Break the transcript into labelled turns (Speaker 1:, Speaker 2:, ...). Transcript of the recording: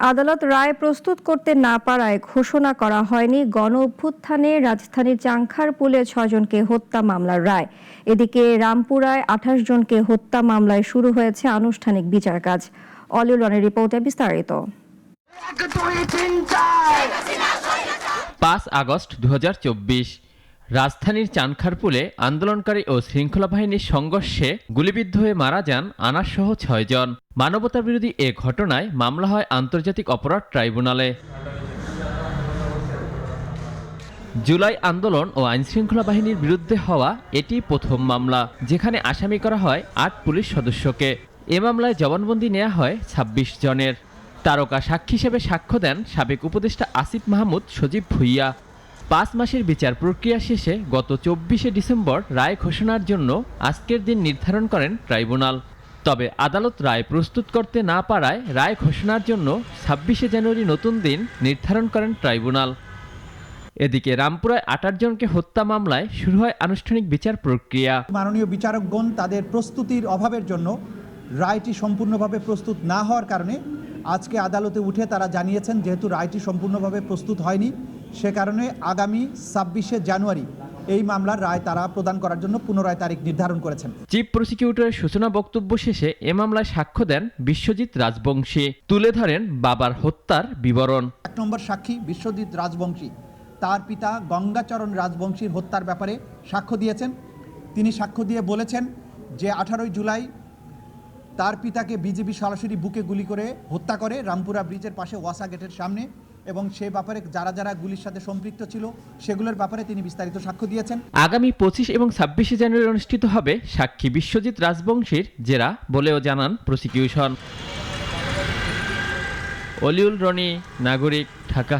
Speaker 1: আদালত রায় প্রস্তুত করতে না পারায় ঘোষণা করা হয়নি গণ অভ্যুত্থানে রাজধানীর চাংখারপুলে ৬ জনকে হত্যা মামলার রায়। এদিকে রামপুরায় ২৮ জনকে হত্যা মামলায় শুরু হয়েছে আনুষ্ঠানিক বিচার কাজ। অলিউল রনির রিপোর্টে বিস্তারিত।
Speaker 2: ৫ আগস্ট ২০২৪ রাজধানীর চানখারপুলে আন্দোলনকারী ও শৃঙ্খলা বাহিনীর সংঘর্ষে গুলিবিদ্ধ হয়ে মারা যান আনাস সহ ৬ জন। মানবতাবিরোধী এ ঘটনায় মামলা হয় আন্তর্জাতিক অপরাধ ট্রাইব্যুনালে। জুলাই আন্দোলন ও আইনশৃঙ্খলা বাহিনীর বিরুদ্ধে হওয়া এটি প্রথম মামলা, যেখানে আসামি করা হয় ৮ পুলিশ সদস্যকে। এ মামলায় জবানবন্দি নেওয়া হয় ২৬ জনের। তারকা সাক্ষী হিসেবে সাক্ষ্য দেন সাবেক উপদেষ্টা আসিফ মাহমুদ সজীব ভুইয়া। ৫ মাসের বিচার প্রক্রিয়া শেষে গত ২৪শে ডিসেম্বর রায় ঘোষণার জন্য আজকের দিন নির্ধারণ করেন ট্রাইব্যুনাল। তবে আদালত রায় প্রস্তুত করতে না পারায় রায় ঘোষণার জন্য ২৬শে জানুয়ারি নতুন দিন নির্ধারণ করেন ট্রাইব্যুনাল। এদিকে রামপুরায় ২৮ জনকে হত্যা মামলায় শুরু হয় আনুষ্ঠানিক বিচার প্রক্রিয়া।
Speaker 3: মাননীয় বিচারকগণ তাদের প্রস্তুতির অভাবের জন্য রায়টি সম্পূর্ণভাবে প্রস্তুত না হওয়ার কারণে আজকে আদালতে উঠে তারা জানিয়েছেন, যেহেতু রায়টি সম্পূর্ণভাবে প্রস্তুত হয়নি, সে কারণে আগামী ২৬শে জানুয়ারি এই মামলার রায় তারা প্রদান করার জন্য পুনরায় তারিখ নির্ধারণ করেছেন।
Speaker 2: চিফ প্রসিকিউটরের সূচনা বক্তব্য শেষে এ মামলায় সাক্ষ্য দেন বিশ্বজিৎ রাজবংশী। তুলে ধরেন বাবার হত্যার বিবরণ।
Speaker 3: ১ নম্বর সাক্ষী বিশ্বজিৎ রাজবংশী তার পিতা গঙ্গাচরণ রাজবংশীর হত্যার ব্যাপারে সাক্ষ্য দিয়েছেন। তিনি সাক্ষ্য দিয়ে বলেছেন যে ১৮ জুলাই তার পিতাকে বিজেপি সরাসরি বুকে গুলি করে হত্যা করে রামপুরা ব্রিজের পাশে ওয়াসা গেটের সামনে, এবং সে ব্যাপারে যারা যারা গুলির সাথে সম্পৃক্ত ছিল সেগুলোর ব্যাপারে তিনি বিস্তারিত সাক্ষ্য দিয়েছেন।
Speaker 2: আগামী ২৫ এবং ২৬শে জানুয়ারি অনুষ্ঠিত হবে সাক্ষী বিশ্বজিৎ রাজবংশীর জেরা বলেও জানান প্রসিকিউশন। অলিউল রনি, নাগরিক, ঢাকা।